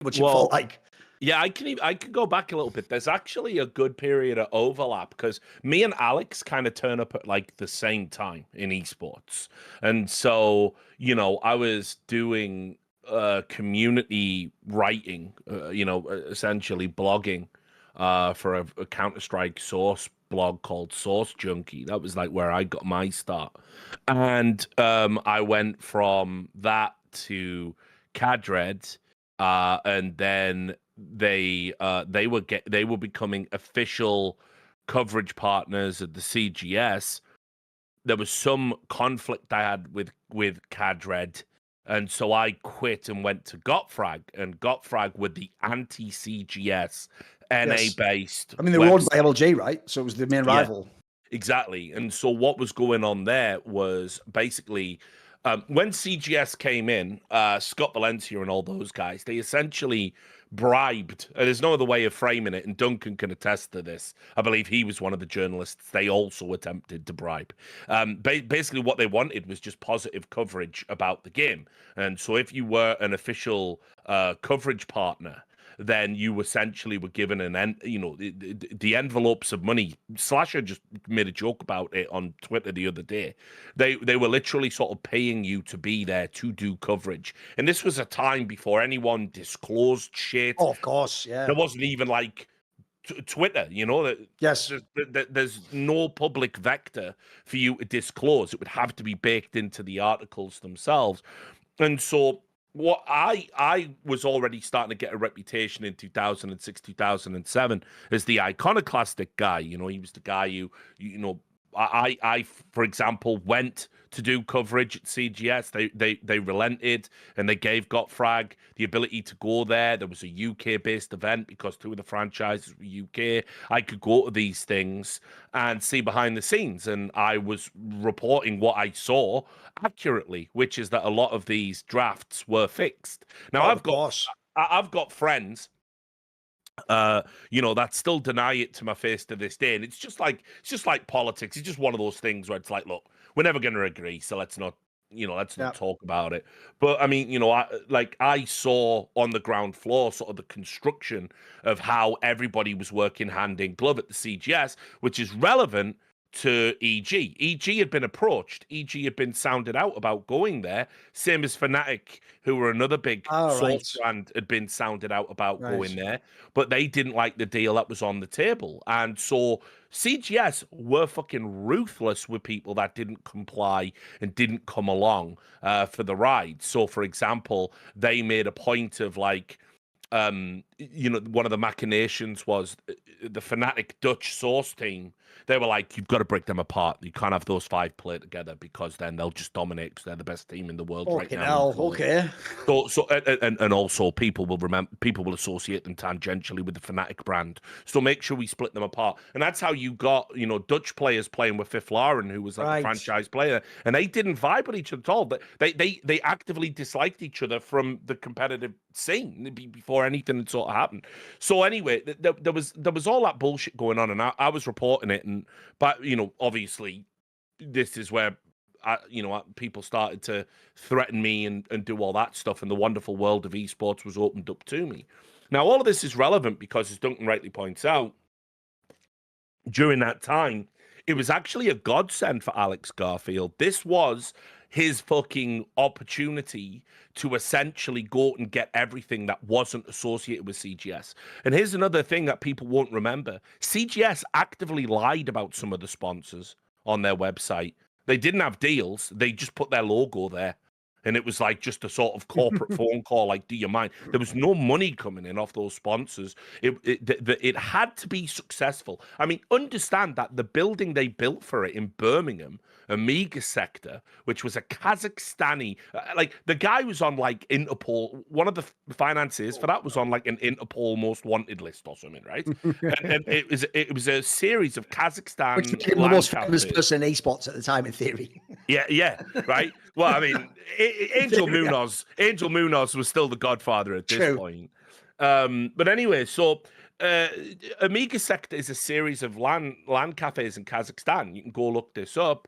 What's your fault like? Yeah, I can go back a little bit. There's actually a good period of overlap because me and Alex kind of turn up at like the same time in esports. And so, I was doing community writing, essentially blogging for a Counter-Strike source blog called Source Junkie. That was like where I got my start. And I went from that to Cadred, and then they were becoming official coverage partners of the CGS. There was some conflict I had with Cadred, and so I quit and went to Gotfrag, and Gotfrag were the anti-CGS NA based. I mean, they were owned by LG, right? So it was the main rival. Exactly. And so what was going on there was basically when CGS came in, Scott Valencia and all those guys, they essentially bribed. There's no other way of framing it, and Duncan can attest to this. I believe he was one of the journalists they also attempted to bribe. Basically, what they wanted was just positive coverage about the game. And so if you were an official coverage partner, then you essentially were given the envelopes of money. Slasher just made a joke about it on Twitter the other day. They were literally sort of paying you to be there to do coverage. And this was a time before anyone disclosed shit. Oh, of course, yeah. There wasn't even like Twitter, Yes. There's no public vector for you to disclose. It would have to be baked into the articles themselves. And so what I was already starting to get a reputation in 2006, 2007 as the iconoclastic guy. He was the guy who, I for example, went to do coverage at CGS. They relented and they gave Gotfrag the ability to go there. There was a UK-based event because two of the franchises were UK. I could go to these things and see behind the scenes, and I was reporting what I saw accurately, which is that a lot of these drafts were fixed. Now, I've got friends that still deny it to my face to this day. And it's just like politics. It's just one of those things where it's like, look, we're never going to agree, so let's not talk about it. But I mean, I saw on the ground floor sort of the construction of how everybody was working hand in glove at the CGS, which is relevant to EG. EG had been approached. EG had been sounded out about going there. Same as Fnatic, who were another big source brand, had been sounded out about going there. But they didn't like the deal that was on the table. And so CGS were fucking ruthless with people that didn't comply and didn't come along for the ride. So, for example, they made a point of like, one of the machinations was the Fnatic Dutch source team. They were like, you've got to break them apart. You can't have those five play together because then they'll just dominate because they're the best team in the world right now. Okay. So and also people will associate them tangentially with the Fnatic brand. So make sure we split them apart. And that's how you got, Dutch players playing with Fifth Lauren, who was like a franchise player, and they didn't vibe with each other at all. They actively disliked each other from the competitive scene before anything had sort of happened. So anyway, there was all that bullshit going on, and I was reporting it, but obviously this is where people started to threaten me and do all that stuff, and the wonderful world of esports was opened up to me. Now, all of this is relevant because, as Duncan rightly points out, during that time, it was actually a godsend for Alex Garfield. This was his fucking opportunity to essentially go and get everything that wasn't associated with CGS. And here's another thing that people won't remember. CGS actively lied about some of the sponsors on their website. They didn't have deals. They just put their logo there. And it was like just a sort of corporate phone call, like, do you mind? There was no money coming in off those sponsors. It had to be successful. I mean, understand that the building they built for it in Birmingham, Amiga sector, which was a Kazakhstani, like the guy was on like Interpol, one of the financiers for that was on like an Interpol most wanted list or something, right? and it was a series of Kazakhstan, which became the most famous person in esports at the time, in theory. Yeah, right. Well, I mean, Angel Munoz was still the godfather at this point. But anyway, so Amiga Sector is a series of LAN cafes in Kazakhstan. You can go look this up.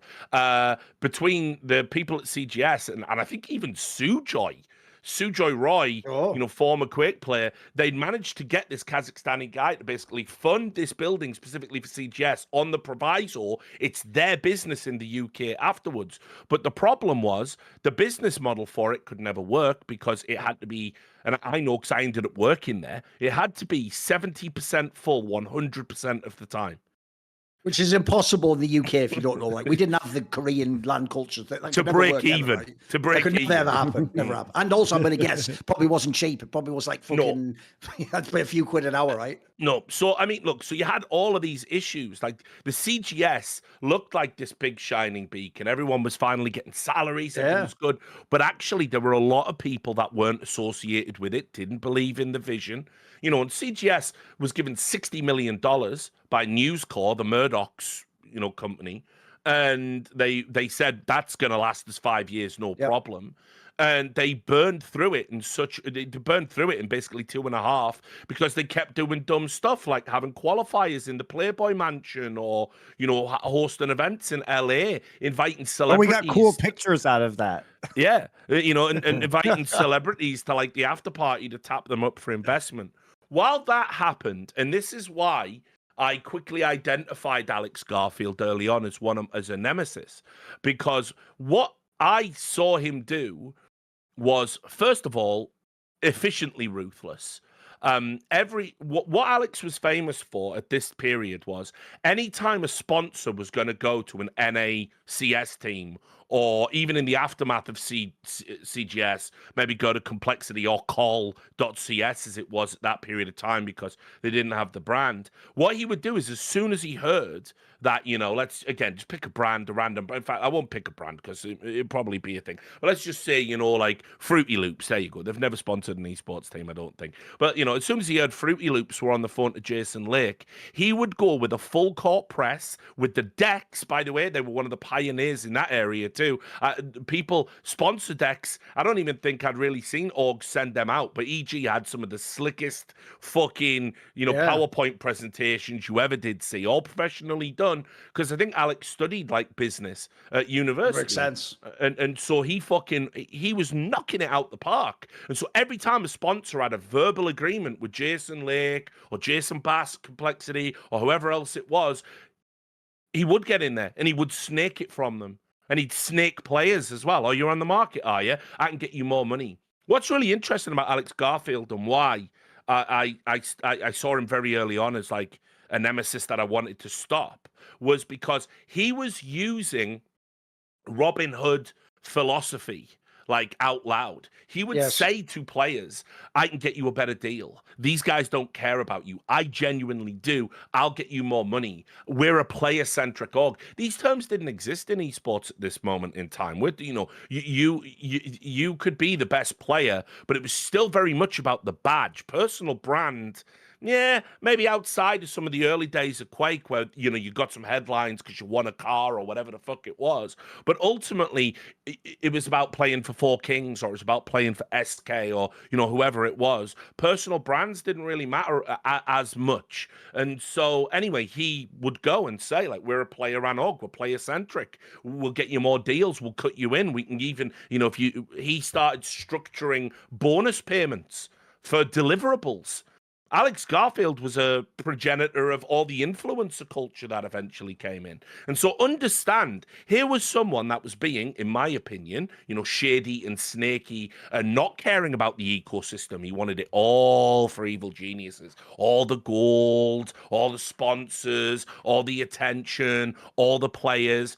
Between the people at CGS and I think even Sujoy. Sujoy Roy, Oh. former Quake player, they'd managed to get this Kazakhstani guy to basically fund this building specifically for CGS on the proviso it's their business in the UK afterwards. But the problem was the business model for it could never work because it had to be, and I know because I ended up working there, it had to be 70% full 100% of the time. Which is impossible in the UK if you don't know. Like, we didn't have the Korean land culture thing. To break even. Right? To break even. That could never ever happen. Never happen. And also, I'm going to guess, probably wasn't cheap. It probably was like fucking, you had to pay a few quid an hour, right? No. So, I mean, look, so you had all of these issues. Like, the CGS looked like this big shining beacon. Everyone was finally getting salaries. Everything was good. But actually, there were a lot of people that weren't associated with it, didn't believe in the vision. And CGS was given $60 million by News Corp, the Murdoch's, company. And they said, that's going to last us 5 years, no problem. And they burned through it in basically 2.5 because they kept doing dumb stuff like having qualifiers in the Playboy Mansion or, hosting events in LA, inviting celebrities. We got cool pictures out of that. Yeah. And inviting celebrities to like the after party to tap them up for investment. While that happened, and this is why I quickly identified Alex Garfield early on as a nemesis, because what I saw him do was, first of all, efficiently ruthless. What Alex was famous for at this period was anytime a sponsor was going to go to an NACS team, or even in the aftermath of CGS, maybe go to Complexity or Call.cs as it was at that period of time because they didn't have the brand. What he would do is as soon as he heard that, let's, again, just pick a brand, a random, in fact, I won't pick a brand because it'd probably be a thing. But let's just say, like Fruity Loops, there you go. They've never sponsored an esports team, I don't think. But, as soon as he heard Fruity Loops were on the phone to Jason Lake, he would go with a full court press with the decks. By the way, they were one of the pioneers in that area too. People sponsor decks. I don't even think I'd really seen orgs send them out, but EG had some of the slickest fucking, PowerPoint presentations you ever did see, all professionally done. Because I think Alex studied like business at university. Makes sense. And so he was knocking it out the park. And so every time a sponsor had a verbal agreement with Jason Lake or Jason Bass, Complexity, or whoever else it was, he would get in there and he would snake it from them. And he'd snake players as well. Oh, you're on the market, are you? I can get you more money. What's really interesting about Alex Garfield and why I saw him very early on as like a nemesis that I wanted to stop was because he was using Robin Hood philosophy like out loud. He would say to players, I can get you a better deal. These guys don't care about you. I genuinely do. I'll get you more money. We're a player-centric org. These terms didn't exist in esports at this moment in time. You could be the best player, but it was still very much about the badge, personal brand. Yeah, maybe outside of some of the early days of Quake where, you got some headlines because you won a car or whatever the fuck it was. But ultimately, it was about playing for Four Kings or it was about playing for SK or, whoever it was. Personal brands didn't really matter as much. And so, anyway, he would go and say, like, we're a player-ran org, we're player-centric. We'll get you more deals, we'll cut you in. We can even, he started structuring bonus payments for deliverables. Alex Garfield was a progenitor of all the influencer culture that eventually came in. And so understand, here was someone that was being, in my opinion, shady and snaky and not caring about the ecosystem. He wanted it all for evil geniuses. All the gold, all the sponsors, all the attention, all the players.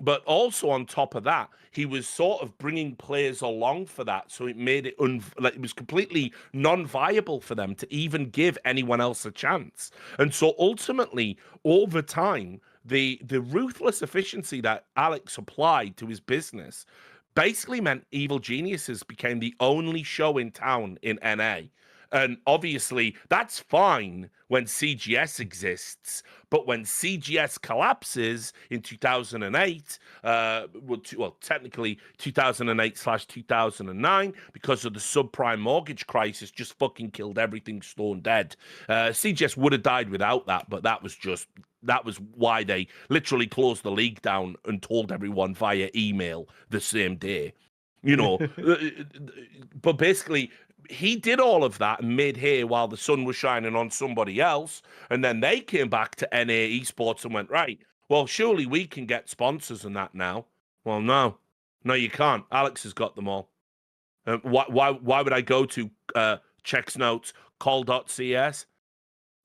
But also on top of that, he was sort of bringing players along for that. So it made it, it was completely non-viable for them to even give anyone else a chance. And so ultimately, over time, the ruthless efficiency that Alex applied to his business basically meant Evil Geniuses became the only show in town in NA. And obviously, that's fine when CGS exists, but when CGS collapses in 2008, technically 2008/2009, because of the subprime mortgage crisis, just fucking killed everything stone dead. CGS would have died without that, but that was why they literally closed the league down and told everyone via email the same day. you know. But basically, he did all of that mid here while the sun was shining on somebody else, and then they came back to NA Esports and went, right, well, surely we can get sponsors and that now. Well, no, you can't. Alex has got them all. Why would I go to Checks Notes, Call.cs?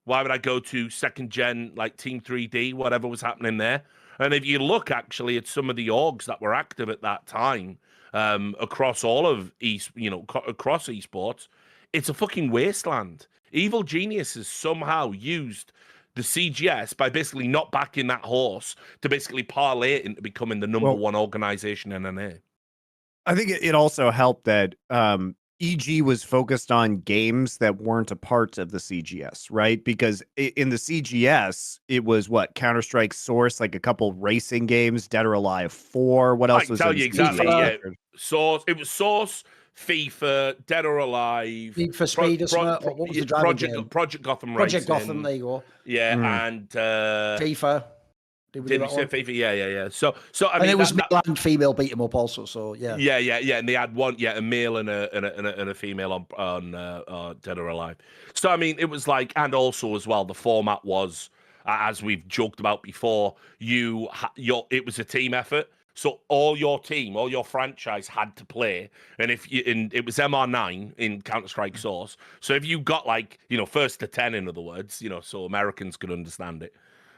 Why would I go to second gen like Team 3D, whatever was happening there? And if you look actually at some of the orgs that were active at that time, across all of across esports, it's a fucking wasteland. Evil Geniuses somehow used the CGS by basically not backing that horse to basically parlay it into becoming the number one organization in NA. I think it also helped that EG was focused on games that weren't a part of the CGS, right? Because in the CGS, it was what? Counter-Strike Source, like a couple racing games, Dead or Alive 4. What else was I can tell in you CGS? exactly, yeah. Source, it was Source, FIFA, Dead or Alive, Need for Speed, what was the driving game? Project Gotham Project Racing. Gotham, there you go. Yeah, and FIFA. Did we say FIFA? Yeah. So I mean, it was male and female beat 'em up also. So yeah. And they had one, a male and a female on Dead or Alive. So I mean, it was like, and also as well, the format was, as we've joked about before, it was a team effort. So all your team, all your franchise had to play, and it was MR9 in Counter-Strike Source. So if you got first to 10, in other words, so Americans could understand it.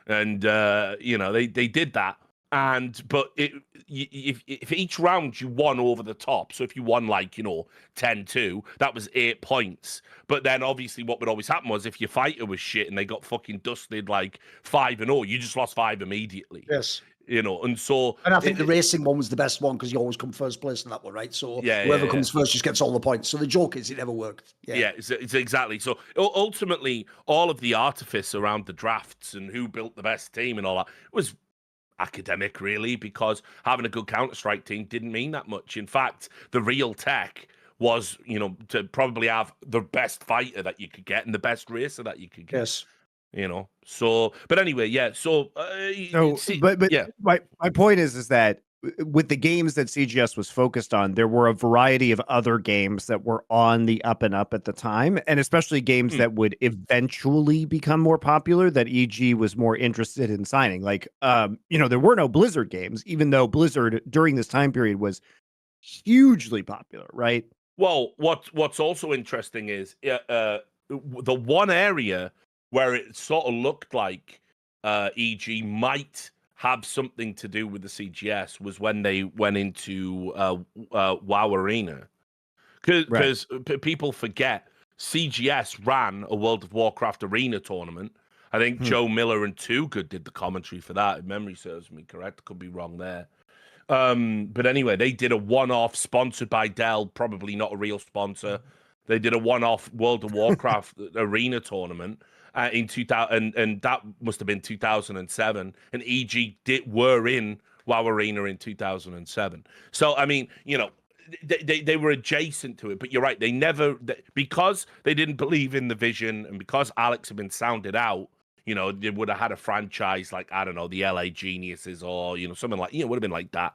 And they did that, but if each round you won over the top, so if you won 10-2, that was 8 points. But then obviously what would always happen was if your fighter was shit and they got fucking dusted 5-0, you just lost 5 immediately. Yes. And so I think the racing one was the best one because you always come first place in that one, right? So whoever comes first just gets all the points. So the joke is it never worked. Yeah, it's exactly. So ultimately, all of the artifice around the drafts and who built the best team and all that was academic, really, because having a good Counter-Strike team didn't mean that much. In fact, the real tech was, to probably have the best fighter that you could get and the best racer that you could get. Yes. So, but anyway, yeah. So, my point is that with the games that CGS was focused on, there were a variety of other games that were on the up and up at the time, and especially games that would eventually become more popular that EG was more interested in signing. There were no Blizzard games, even though Blizzard during this time period was hugely popular, right? Well, what's also interesting is the one area where it sort of looked like EG might have something to do with the CGS was when they went into WoW Arena. Because people forget, CGS ran a World of Warcraft Arena tournament. I think Joe Miller and Too Good did the commentary for that, if memory serves me correct. Could be wrong there. But anyway, they did a one-off sponsored by Dell, probably not a real sponsor. They did a one-off World of Warcraft Arena tournament in 2000, and that must have been 2007. And EG were in WoW Arena in 2007. So I mean, they were adjacent to it. But you're right, because they didn't believe in the vision, and because Alex had been sounded out. They would have had a franchise like, I don't know, the LA Geniuses or, something like, it would have been like that.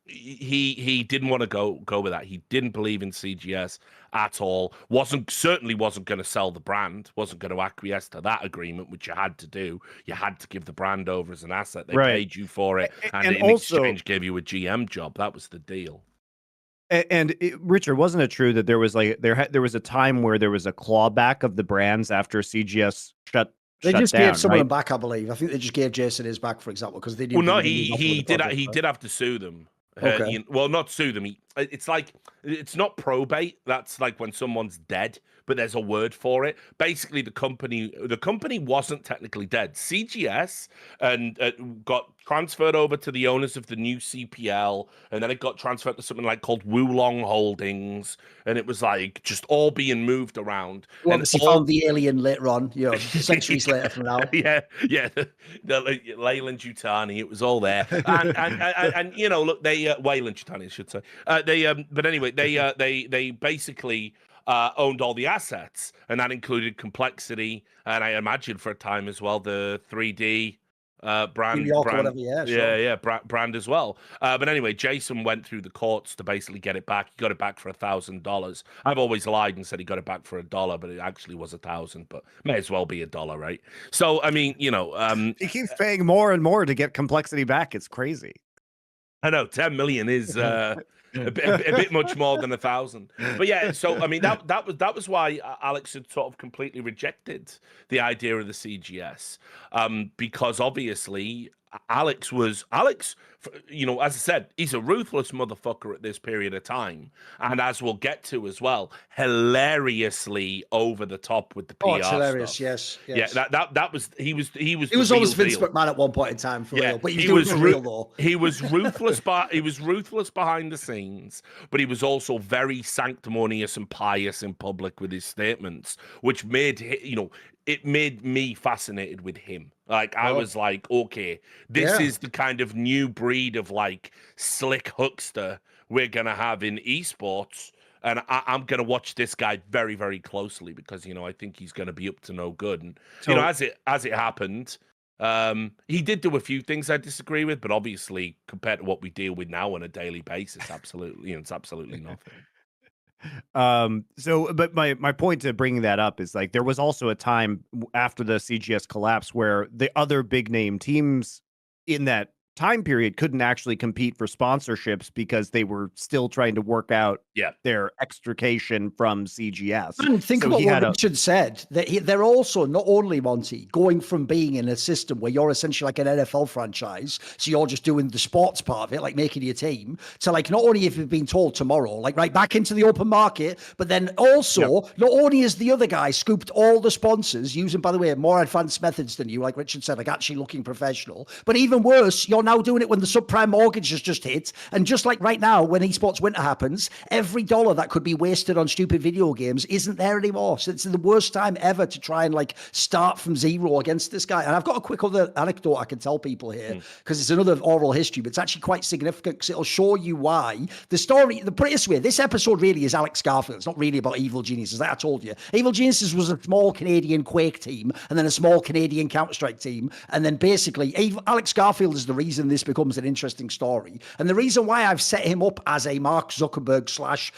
He didn't want to go with that. He didn't believe in CGS at all. Certainly wasn't going to sell the brand, wasn't going to acquiesce to that agreement, which you had to do. You had to give the brand over as an asset. They paid you for it, and in exchange gave you a GM job. That was the deal. And Richard, wasn't it true that there was there was a time where there was a clawback of the brands after CGS shut They just down, gave someone back, I believe. I think they just gave Jason his back, for example, because they didn't. Well, no, he did have to sue them. Okay. Well, not sue them. It's like, it's not probate. That's like when someone's dead, but there's a word for it. Basically, the company wasn't technically dead. CGS and got transferred over to the owners of the new CPL, and then it got transferred to something called Wulong Holdings, and it was just all being moved around. Well, and found the alien later on, centuries later from now. Yeah, the Leyland Yutani, it was all there, and look, they Wayland Yutani, I should say. But anyway, they basically owned all the assets, and that included Complexity, and I imagine for a time as well the 3D brand, New York brand, or whatever, yeah, brand as well. But anyway, Jason went through the courts to basically get it back. He got it back for $1,000. I've always lied and said he got it back for $1, but it actually was 1,000. But may as well be $1, right? So I mean, he keeps paying more and more to get complexity back. It's crazy. I know 10 million is a bit much more than 1,000. But yeah, so I mean that was why Alex had sort of completely rejected the idea of the CGS, because obviously Alex, as I said, he's a ruthless motherfucker at this period of time, and as we'll get to as well, hilariously over the top with the PR it's hilarious. stuff. Yes. Yeah, that was he was almost Vince McMahon at one point in time for real, but he was real though. He was ruthless, he was ruthless behind the scenes, but he was also very sanctimonious and pious in public with his statements, which made it made me fascinated with him. Like, I was like, okay, this is the kind of new breed of like slick huckster we're gonna have in esports, and I'm gonna watch this guy very, very closely because I think he's gonna be up to no good. And as it happened, he did do a few things I disagree with, but obviously compared to what we deal with now on a daily basis, absolutely, it's absolutely nothing. But my point to bringing that up is like there was also a time after the CGS collapse where the other big name teams in that time period couldn't actually compete for sponsorships because they were still trying to work out their extrication from CGS. And think about what Richard said, that they're also not only, Monte, going from being in a system where you're essentially like an NFL franchise, so you're just doing the sports part of it, like making your team, to like not only have you been told tomorrow, like right back into the open market, but then also not only is the other guy scooped all the sponsors using, by the way, more advanced methods than you, like Richard said, like actually looking professional, but even worse, you're now doing it when the subprime mortgage has just hit. And just like right now, when esports winter happens, every dollar that could be wasted on stupid video games isn't there anymore. So it's the worst time ever to try and like start from zero against this guy. And I've got a quick other anecdote I can tell people here because it's another oral history, but it's actually quite significant because it'll show you why the story, the prettiest way, this episode really is Alex Garfield. It's not really about Evil Geniuses, like I told you. Evil Geniuses was a small Canadian Quake team and then a small Canadian Counter-Strike team. And then basically Alex Garfield is the reason this becomes an interesting story. And the reason why I've set him up as a Mark Zuckerberg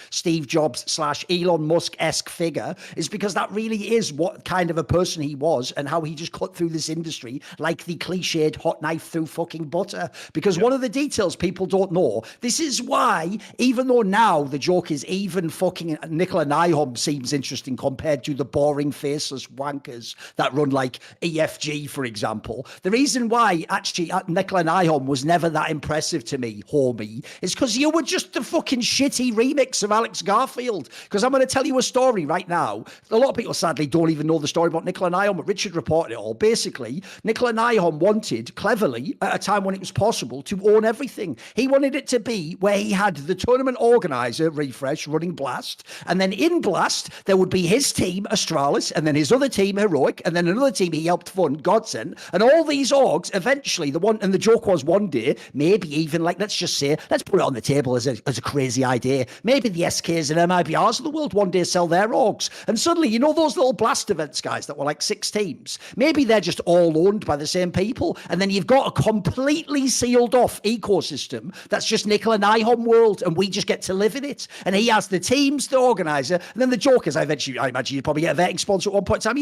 / Steve Jobs / Elon Musk-esque figure is because that really is what kind of a person he was and how he just cut through this industry like the cliched hot knife through fucking butter. Because one of the details people don't know, this is why, even though now the joke is even fucking Nicola Nyholm seems interesting compared to the boring faceless wankers that run like EFG, for example. The reason why actually Nicola Nyholm was never that impressive to me, homie, is because you were just the fucking shitty remix of Alex Garfield. Because I'm going to tell you a story right now. A lot of people sadly don't even know the story about Nicola Nyholm, but Richard reported it all. Basically, Nicola Nyholm wanted, cleverly, at a time when it was possible, to own everything. He wanted it to be where he had the tournament organizer, Refresh, running Blast, and then in Blast, there would be his team, Astralis, and then his other team, Heroic, and then another team he helped fund, Godsend, and all these orgs, eventually, the joke was one day, maybe even like, let's just say, let's put it on the table as a crazy idea, maybe the SKs and MIBRs of the world one day sell their orgs, and suddenly, those little Blast events, guys, that were like 6 teams, maybe they're just all owned by the same people, and then you've got a completely sealed off ecosystem that's just Nicola Nyholm world, and we just get to live in it, and he has the teams, the organizer, and then the joke is, I imagine you probably get a vetting sponsor at one point in time,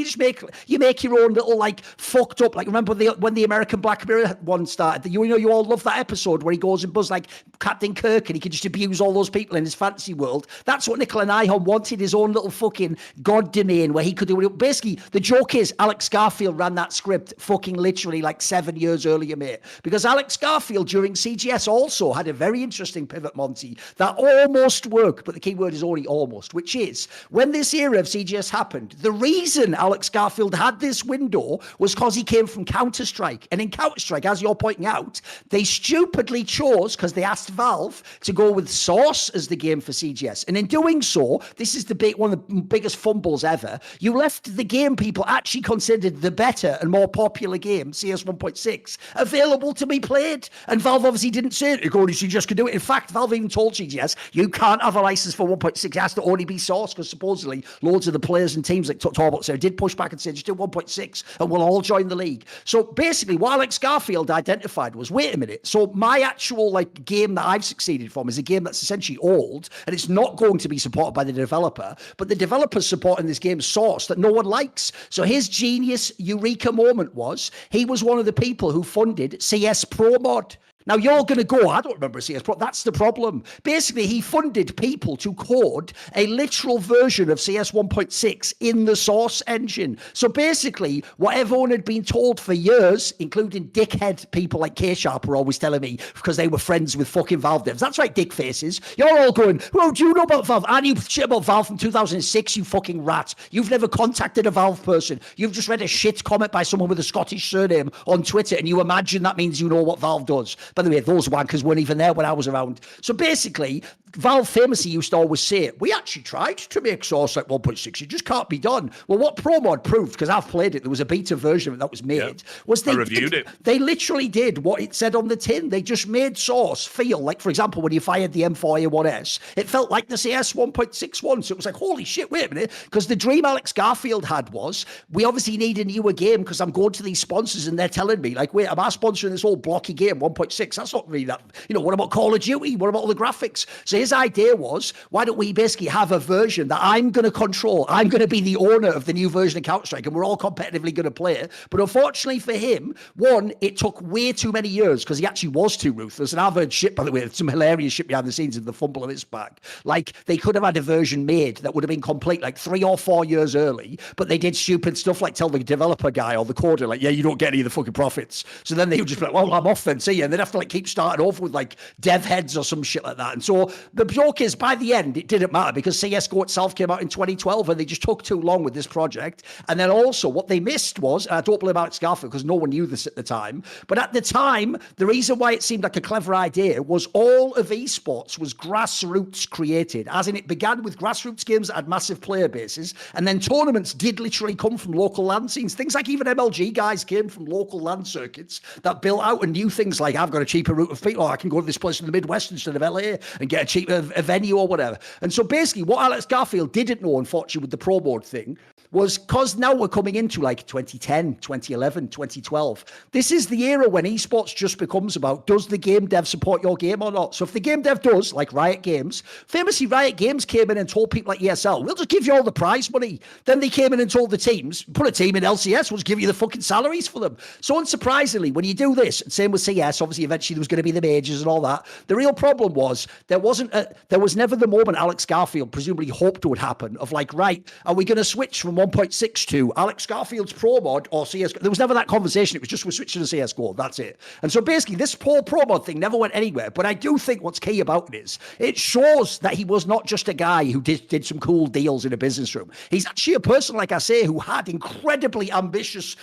you make your own little like fucked up, like remember when the American Black Mirror one started, you all love that episode where he goes and buzz like Captain Kirk and he can just abuse all those people in his fantasy world. That's what Nicola Nyholm wanted, his own little fucking god domain where he could do it. Basically, the joke is Alex Garfield ran that script fucking literally like 7 years earlier, mate. Because Alex Garfield during CGS also had a very interesting pivot, Monty, that almost worked, but the key word is only almost, which is when this era of CGS happened, the reason Alex Garfield had this window was because he came from Counter-Strike. And in Counter-Strike, as you're pointing out, out. They stupidly chose, because they asked Valve to go with Source as the game for CGS. And in doing so, this is one of the biggest fumbles ever. You left the game people actually considered the better and more popular game, CS 1.6, available to be played. And Valve obviously didn't say it. CGS could do it. In fact, Valve even told CGS, you can't have a license for 1.6. It has to only be Source, because supposedly loads of the players and teams like Torbot did push back and say, just do 1.6 and we'll all join the league. So basically, what Alex Garfield identified was, wait a minute, so my actual game that I've succeeded from is a game that's essentially old, and it's not going to be supported by the developer, but the developer's supporting this game's Source that no one likes. So his genius eureka moment was, he was one of the people who funded CS Pro Mod. Now, you're going to go, I don't remember CS Pro. That's the problem. Basically, he funded people to code a literal version of CS 1.6 in the Source engine. So basically, what everyone had been told for years, including dickhead people like K-Sharp were always telling me, because they were friends with fucking Valve devs. That's right, dick faces. You're all going, well, do you know about Valve? I knew shit about Valve from 2006, you fucking rat. You've never contacted a Valve person. You've just read a shit comment by someone with a Scottish surname on Twitter, and you imagine that means you know what Valve does. By the way, those wankers weren't even there when I was around. So basically, Valve famously used to always say, we actually tried to make Source like 1.6. It just can't be done. Well, what ProMod proved, because I've played it, there was a beta version of it that was made, was they reviewed it. They literally did what it said on the tin. They just made Source feel like, for example, when you fired the M4A1S, it felt like the CS 1.61. So it was like, holy shit, wait a minute. Because the dream Alex Garfield had was, we obviously need a newer game, because I'm going to these sponsors and they're telling me, like, wait, am I sponsoring this old blocky game, 1.6? That's not really that, what about Call of Duty? What about all the graphics? So his idea was, why don't we basically have a version that I'm going to control? I'm going to be the owner of the new version of Counter-Strike, and we're all competitively going to play it. But unfortunately for him, one, it took way too many years, because he actually was too ruthless. And I've heard shit, by the way, some hilarious shit behind the scenes in the fumble of this back. Like, they could have had a version made that would have been complete like 3 or 4 years early, but they did stupid stuff like tell the developer guy or the coder, like, yeah, you don't get any of the fucking profits. So then they would just be like, well, I'm off then, see you. And they'd have to keep starting over with dev heads or some shit like that. And so the joke is, by the end, it didn't matter, because CSGO itself came out in 2012 and they just took too long with this project. And then also what they missed was, and I don't blame Alex Garfield because no one knew this at the time, but at the time, the reason why it seemed like a clever idea was all of esports was grassroots created, as in it began with grassroots games that had massive player bases, and then tournaments did literally come from local LAN scenes. Things like even MLG guys came from local LAN circuits that built out and knew things like, I've got a cheaper route of people, I can go to this place in the Midwest instead of LA and get a cheaper venue or whatever. And so basically what Alex Garfield didn't know, unfortunately, with the Pro Mode thing was, because now we're coming into 2010, 2011, 2012. This is the era when esports just becomes about, does the game dev support your game or not? So if the game dev does, like Riot Games, famously Riot Games came in and told people like ESL, we'll just give you all the prize money. Then they came in and told the teams, put a team in LCS, we'll just give you the fucking salaries for them. So unsurprisingly, when you do this, same with CS, obviously eventually there was going to be the majors and all that. The real problem was there was never the moment Alex Garfield presumably hoped would happen of right, are we going to switch from 1.6 to Alex Garfield's Pro Mod or CSGO? There was never that conversation. It was just, we're switching to CSGO. That's it. And so basically this Pro Mod thing never went anywhere. But I do think what's key about it is it shows that he was not just a guy who did some cool deals in a business room. He's actually a person, like I say, who had incredibly ambitious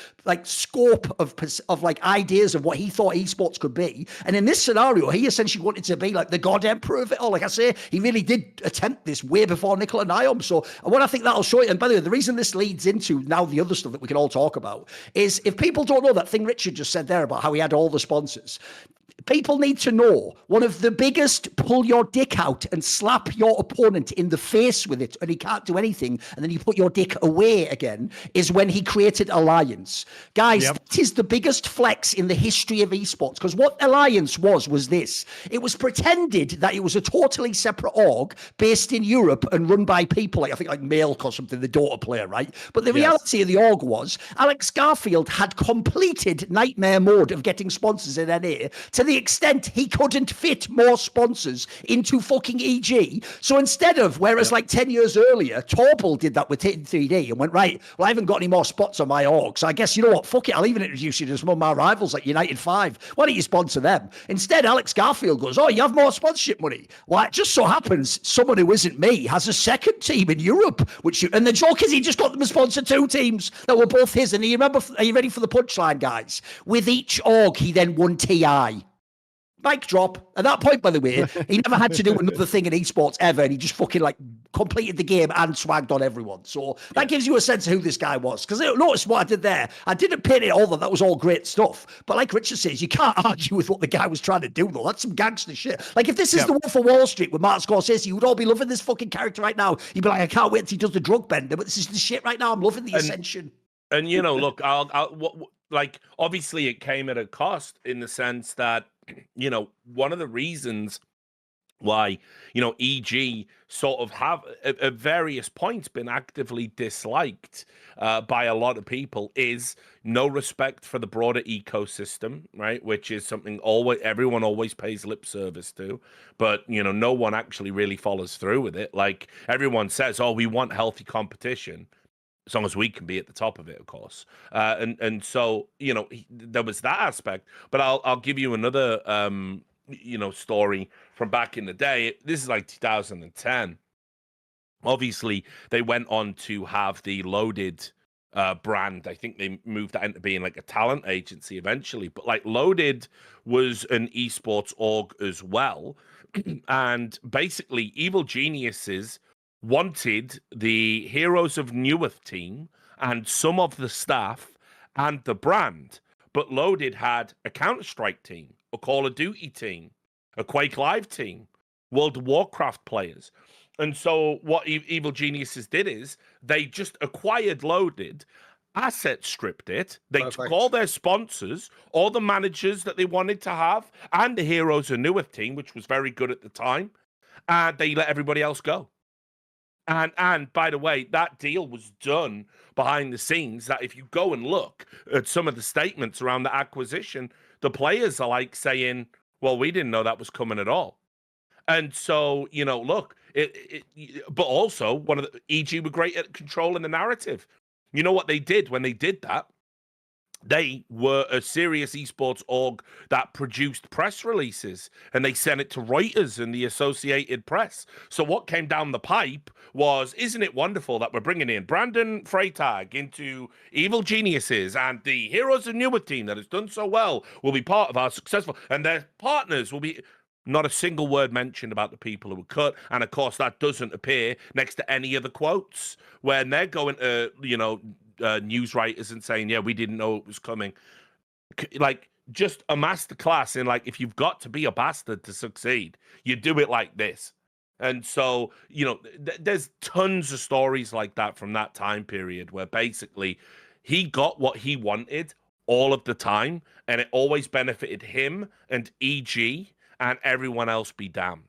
scope of ideas of what he thought esports could be. And in this scenario, he essentially wanted to be the God Emperor of it all. Like I say, he really did attempt this way before Nicola Nyom. So what I think that'll show you, and by the way, the reason this leads into now the other stuff that we can all talk about is, if people don't know that thing Richard just said there about how he had all the sponsors, people need to know one of the biggest pull your dick out and slap your opponent in the face with it and he can't do anything and then you put your dick away again is when he created Alliance. Guys, that is the biggest flex in the history of esports, because what Alliance was this. It was pretended that it was a totally separate org based in Europe and run by people I think Milk or something, the Dota player, right? But the reality of the org was Alex Garfield had completed nightmare mode of getting sponsors in NA to the extent he couldn't fit more sponsors into fucking EG. So instead of, whereas 10 years earlier, Torpal did that with 3D and went, right, well, I haven't got any more spots on my org, so I guess, you know what, fuck it, I'll even even introduce you to some of my rivals like United 5. Why don't you sponsor them? Instead, Alex Garfield goes, oh, you have more sponsorship money. Well, it just so happens someone who isn't me has a second team in Europe, and the joke is he just got them to sponsor 2 teams that were both his. And you remember, are you ready for the punchline, guys? With each org, he then won TI. Mic drop. At that point, by the way, he never had to do another thing in esports ever, and he just fucking like completed the game and swagged on everyone. So that gives you a sense of who this guy was. Because notice what I did there. I didn't paint it all that was all great stuff. But like Richard says, you can't argue with what the guy was trying to do, though. That's some gangster shit. Like if this is the Wolf of Wall Street with Martin Scorsese, you would all be loving this fucking character right now. You'd be like, I can't wait until he does the drug bender. But this is the shit right now. I'm loving the ascension. And you know, look, like obviously it came at a cost in the sense that, you know, one of the reasons why, you know, EG sort of have at various points been actively disliked by a lot of people is no respect for the broader ecosystem, right? Which is something everyone always pays lip service to, but, you know, no one actually really follows through with it. Like everyone says, oh, we want healthy competition. As long as we can be at the top of it, of course. And so, you know, there was that aspect. But I'll give you another, you know, story from back in the day. This is like 2010. Obviously, they went on to have the Loaded brand. I think they moved that into being like a talent agency eventually. But like Loaded was an esports org as well. And basically, Evil Geniuses wanted the Heroes of Neweth team and some of the staff and the brand, but Loaded had a Counter-Strike team, a Call of Duty team, a Quake Live team, World of Warcraft players. And so what Evil Geniuses did is they just acquired Loaded, asset stripped it. They took all their sponsors, all the managers that they wanted to have, and the Heroes of Neweth team, which was very good at the time, and they let everybody else go. And by the way, that deal was done behind the scenes, that if you go and look at some of the statements around the acquisition, the players are like saying, well, we didn't know that was coming at all. And so, you know, look, but also one of the EG were great at controlling the narrative. You know what they did when they did that? They were a serious esports org that produced press releases, and they sent it to Reuters and the Associated Press. So what came down the pipe was, isn't it wonderful that we're bringing in Brandon Freytag into Evil Geniuses, and the Heroes of Neweth team that has done so well will be part of our successful, and their partners will be... Not a single word mentioned about the people who were cut. And of course, that doesn't appear next to any of the quotes when they're going to, you know, news writers and saying, yeah, we didn't know it was coming. Like, just a masterclass in, like, if you've got to be a bastard to succeed, you do it like this. And so, you know, there's tons of stories like that from that time period where basically he got what he wanted all of the time, and it always benefited him and EG, and everyone else be damned.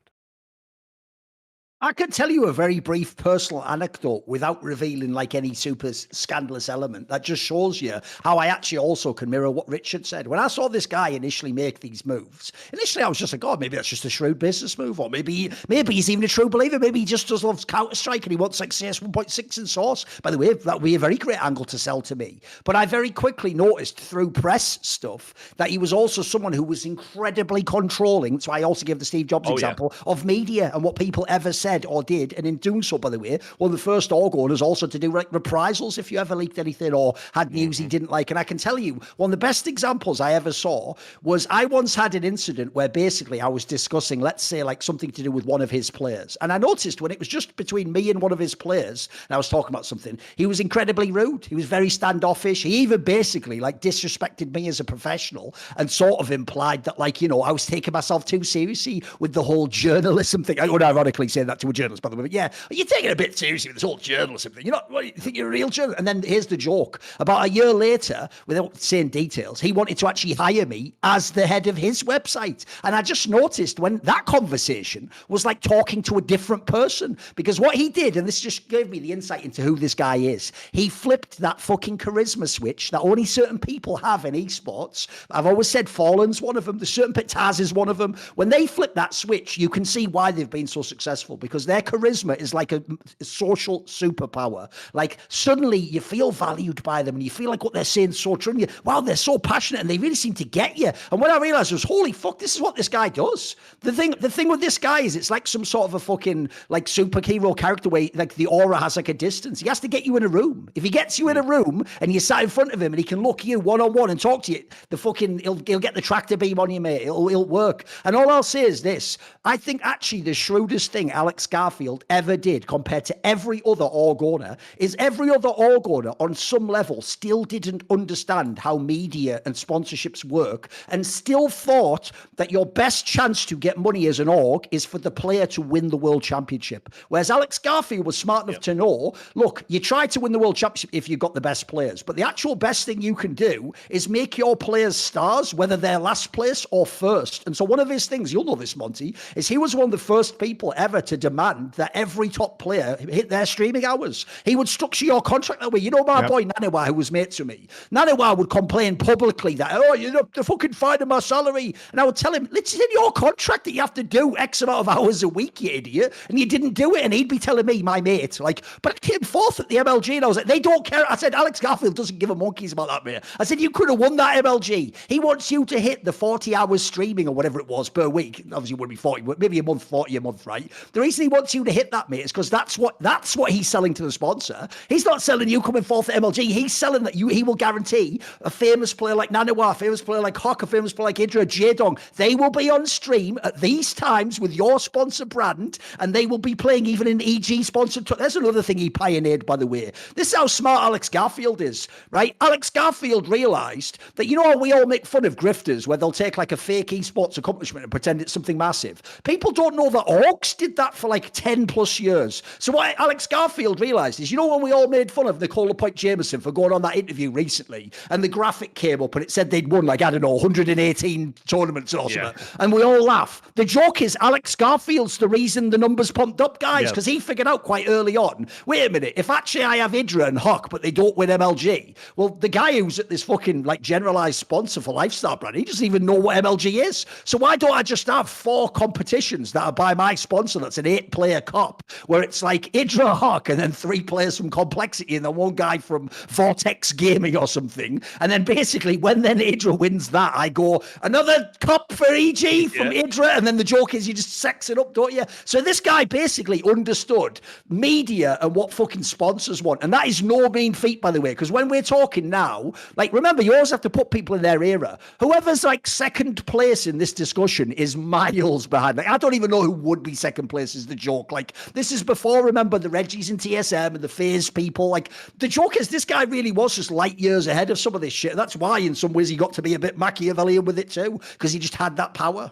I can tell you a very brief personal anecdote without revealing like any super scandalous element that just shows you how I actually also can mirror what Richard said. When I saw this guy initially make these moves, initially I was just like, God, maybe that's just a shrewd business move, or maybe he's even a true believer. Maybe he just does love Counter-Strike and he wants like CS 1.6 in source. By the way, that would be a very great angle to sell to me. But I very quickly noticed through press stuff that he was also someone who was incredibly controlling. So I also gave the Steve Jobs example of media and what people ever said or did, and in doing so, by the way, one of the first org owners also to do like reprisals if you ever leaked anything or had news he didn't like. And I can tell you, one of the best examples I ever saw was I once had an incident where basically I was discussing, let's say, like something to do with one of his players. And I noticed when it was just between me and one of his players, and I was talking about something, he was incredibly rude. He was very standoffish. He even basically like disrespected me as a professional and sort of implied that, like, you know, I was taking myself too seriously with the whole journalism thing. I would ironically say that to a journalist, by the way, but yeah, you're taking it a bit seriously with this whole journalism thing. You're not, what, you think you're a real journalist? And then here's the joke. About a year later, without saying details, he wanted to actually hire me as the head of his website. And I just noticed when that conversation was like talking to a different person, because what he did, and this just gave me the insight into who this guy is, he flipped that fucking charisma switch that only certain people have in esports. I've always said Fallen's one of them. The certain Taz is one of them. When they flip that switch, you can see why they've been so successful, because their charisma is like a social superpower. Like suddenly you feel valued by them and you feel like what they're saying is so true. And wow, they're so passionate and they really seem to get you. And what I realized was, holy fuck, this is what this guy does. The thing with this guy is it's like some sort of a fucking like superhero character where like the aura has like a distance. He has to get you in a room. If he gets you in a room and you sat in front of him and he can look you one-on-one and talk to you, he'll get the tractor beam on you, mate. It'll work. And all I'll say is this. I think actually the shrewdest thing Alex Garfield ever did compared to every other org owner is every other org owner on some level still didn't understand how media and sponsorships work and still thought that your best chance to get money as an org is for the player to win the world championship. Whereas Alex Garfield was smart enough to know, look, you try to win the world championship if you've got the best players, but the actual best thing you can do is make your players stars, whether they're last place or first. And so one of his things, you'll know this, Monty, is he was one of the first people ever to demand that every top player hit their streaming hours. He would structure your contract that way. You know my boy Naniwa, who was mates with me. Naniwa would complain publicly that, oh, you're fucking finding my salary. And I would tell him, it's in your contract that you have to do X amount of hours a week, you idiot. And you didn't do it. And he'd be telling me, my mate, like, but I came fourth at the MLG. And I was like, they don't care. I said, Alex Garfield doesn't give a monkeys about that, mate. I said, you could have won that MLG. He wants you to hit the 40 hours streaming or whatever it was per week. Obviously, it would be 40, maybe a month, 40 a month, right? The reason he wants you to hit that, mate, is because that's what he's selling to the sponsor. He's not selling you coming fourth at MLG. He's selling that he will guarantee a famous player like Nanawa, a famous player like Hawk, a famous player like Idra, Jadong. They will be on stream at these times with your sponsor brand, and they will be playing even in EG sponsored. There's another thing he pioneered, by the way. This is how smart Alex Garfield is, right? Alex Garfield realized that, you know how we all make fun of grifters where they'll take like a fake esports accomplishment and pretend it's something massive. People don't know that orcs did that for like 10 plus years. So what Alex Garfield realized is, you know, when we all made fun of Nicola Point Jameson for going on that interview recently and the graphic came up and it said they'd won like, I don't know, 118 tournaments or something, and we all laugh. The joke is Alex Garfield's the reason the numbers pumped up, guys, because he figured out quite early on, wait a minute, if actually I have Idra and Huck but they don't win MLG, well, the guy who's at this fucking like generalized sponsor for Lifestyle brand, he doesn't even know what MLG is. So why don't I just have 4 competitions that are by my sponsor that's an 8-player cop where it's like Idra, Huck, and then 3 players from Complexity and then 1 guy from Vortex Gaming or something. And then basically when then Idra wins that, I go, another cup for EG from Idra. And then the joke is you just sex it up, don't you? So this guy basically understood media and what fucking sponsors want. And that is no mean feat, by the way, because when we're talking now, like, remember, you always have to put people in their era. Whoever's like second place in this discussion is miles behind. Like, I don't even know who would be second place is the joke. Like, this is before, remember, the Reggies and TSM and the FaZe people. Like, the joke is this guy really was just light years ahead of some of this shit. That's why in some ways he got to be a bit Machiavellian with it too, because he just had that power.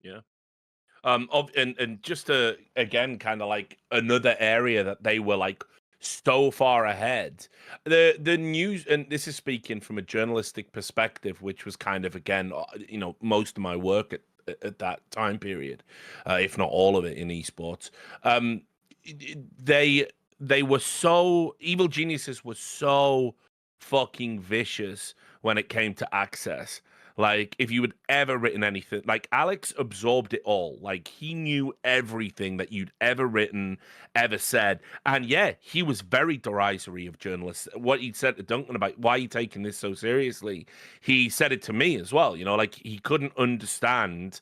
Yeah. And just to, again, kind of like another area that they were like so far ahead. The news, and this is speaking from a journalistic perspective, which was kind of, again, you know, most of my work at that time period, if not all of it in esports. They were so, Evil Geniuses were so fucking vicious when it came to access. Like, if you had ever written anything, like, Alex absorbed it all. Like, he knew everything that you'd ever written, ever said. And yeah, he was very derisory of journalists. What he'd said to Duncan about, why are you taking this so seriously? He said it to me as well. You know, like, he couldn't understand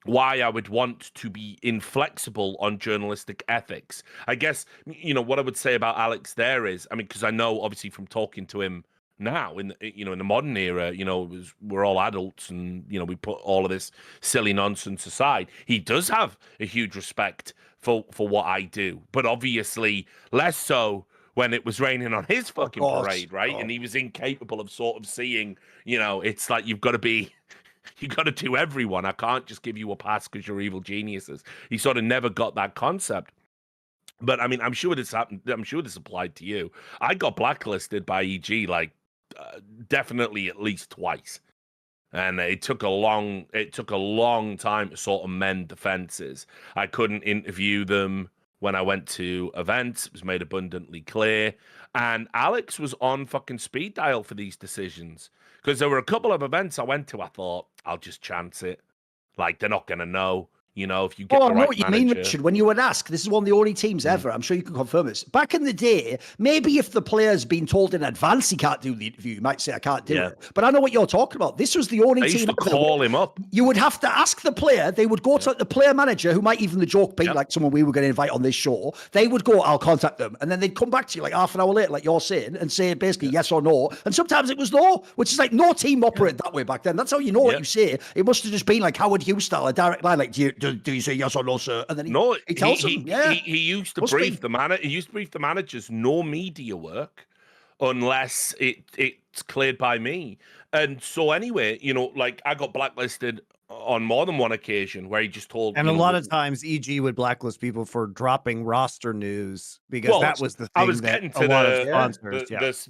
why I would want to be inflexible on journalistic ethics. I guess, you know, what I would say about Alex there is, I mean, because I know, obviously, from talking to him now in the modern era, you know, we're all adults and, you know, we put all of this silly nonsense aside. He does have a huge respect for what I do, but obviously less so when it was raining on his fucking parade, right? And he was incapable of sort of seeing, you know, it's like you got to do everyone. I can't just give you a pass because you're evil geniuses. He sort of never got that concept. But I mean, I'm sure this happened. I'm sure this applied to you. I got blacklisted by EG like definitely at least twice, and it took a long time to sort of mend the fences. I couldn't interview them when I went to events. It was made abundantly clear, and Alex was on fucking speed dial for these decisions because there were a couple of events I went to. I thought I'll just chance it, like they're not gonna know. You know, if you get I the know right what you manager. mean, Richard. When you would ask, this is one of the only teams ever, I'm sure you can confirm this. Back in the day, maybe if the player's been told in advance he can't do the interview, you might say, I can't do it. But I know what you're talking about. This was the only They team used to ever call him up. You would have to ask the player. They would go to the player manager, who might even the joke be like someone we were going to invite on this show. They would go, I'll contact them. And then they'd come back to you like half an hour later, like you're saying, and say basically yes or no. And sometimes it was no, which is like no team operated that way back then. That's how you know what you say. It must have just been like Howard Hughes style, a direct line, like, do you say yes or no, sir? And then he tells them, he used to brief the manager. He used to brief the managers, no media work unless it's cleared by me. And so anyway, you know, like I got blacklisted on more than one occasion where he just told. And a lot of times, EG would blacklist people for dropping roster news because that was the thing. I was getting to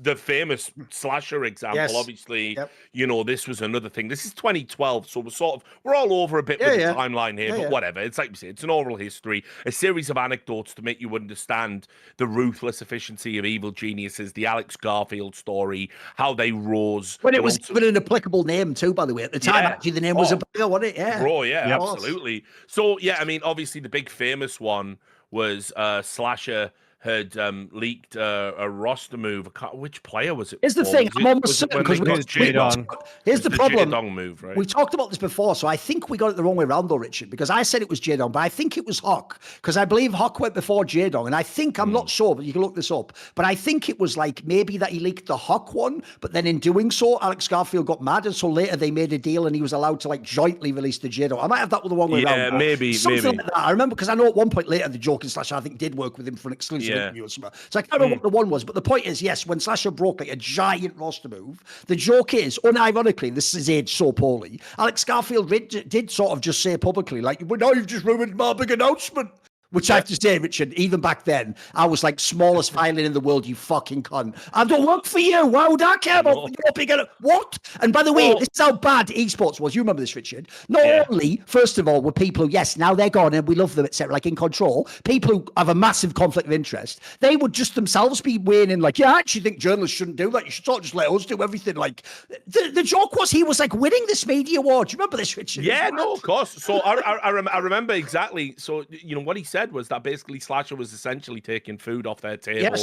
the famous Slasher example. Obviously, you know, this was another thing. This is 2012, so we're all over a bit with the timeline here, but whatever. It's like we say, it's an oral history, a series of anecdotes to make you understand the ruthless efficiency of evil geniuses, the Alex Garfield story, how they rose. When it was even an applicable name too, by the way. At the time, actually, the name was a bigger, wasn't it? Yeah. Bro, absolutely. So, yeah, I mean, obviously, the big famous one was Slasher had leaked a roster move. Which player was it? Here's the thing. I'm almost certain because here's the problem. Jaedong move, right? We talked about this before, so I think we got it the wrong way around, though, Richard, because I said it was Jaedong, but I think it was Hawk, because I believe Hawk went before Jaedong, and I think, I'm not sure, but you can look this up, but I think it was like maybe that he leaked the Hawk one, but then in doing so, Alex Garfield got mad, and so later they made a deal, and he was allowed to like jointly release the Jaedong. I might have that the wrong way around. Yeah, maybe. Something like that. I remember, because I know at one point later, the Joker Slasher, I think, did work with him for an exclusive interview or something. So I can't remember what the one was, but the point is, yes, when Slasher broke like a giant roster move, the joke is, unironically, this is aged so poorly, Alex Garfield did sort of just say publicly, like, well, now you've just ruined my big announcement. Which I have to say, Richard, even back then, I was like, smallest violin in the world, you fucking cunt. I don't work for you. Why would I care about your big... What? And by the way, this is how bad esports was. You remember this, Richard. Not only, first of all, were people who, yes, now they're gone and we love them, etc., like in Control, people who have a massive conflict of interest, they would just themselves be weighing in like, I actually think journalists shouldn't do that. You should sort of just let us do everything. Like, the joke was he was like winning this media award. Do you remember this, Richard? Yeah, no, of course. So I remember exactly. So, you know, what he said was that basically Slasher was essentially taking food off their table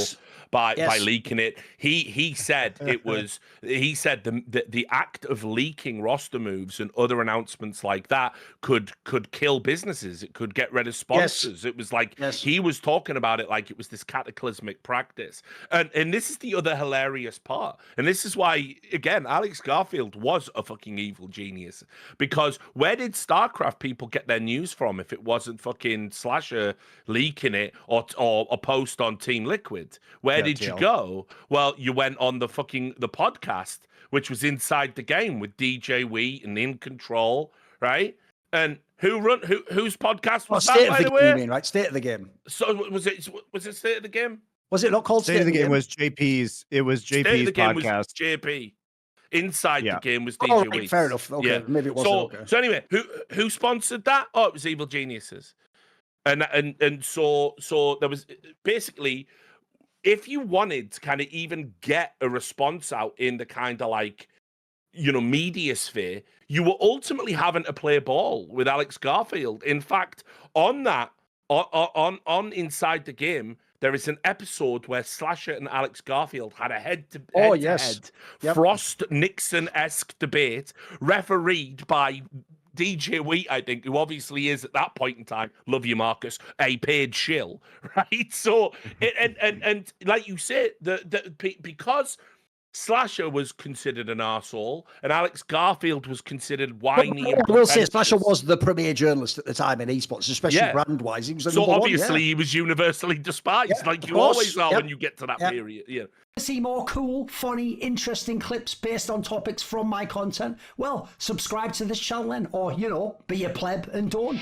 by leaking it. He said it was the act of leaking roster moves and other announcements like that could kill businesses. It could get rid of sponsors. It was like he was talking about it like it was this cataclysmic practice. And this is the other hilarious part. And this is why, again, Alex Garfield was a fucking evil genius. Because where did StarCraft people get their news from if it wasn't fucking Slasher leaking it or a post on Team Liquid? Where did you go? Well, you went on the podcast, which was Inside the Game with DJ Wheat and In Control, right? And whose podcast was that, by the way? You mean, right? State of the Game. So was it State of the Game? Was it not called State of the Game? Was JP's? It was JP's State of the Game podcast. Was JP. Inside the Game was DJ Wheat. Fair enough. Okay, maybe it wasn't. So anyway, who sponsored that? Oh, it was Evil Geniuses. And so there was basically, if you wanted to kind of even get a response out in the kind of like, you know, media sphere, you were ultimately having to play ball with Alex Garfield. In fact, on Inside the Game, there is an episode where Slasher and Alex Garfield had a head-to-head Frost Nixon-esque debate, refereed by DJ Wheat, I think, who obviously is at that point in time, love you, Marcus, a paid shill, right? So, and like you said, because Slasher was considered an arsehole and Alex Garfield was considered whiny. I will say Slasher was the premier journalist at the time in esports, especially brand-wise. He was the number obviously one, he was universally despised, like you always are when you get to that period. Yeah. See more cool, funny, interesting clips based on topics from my content? Well, subscribe to this channel then, or, you know, be a pleb and don't.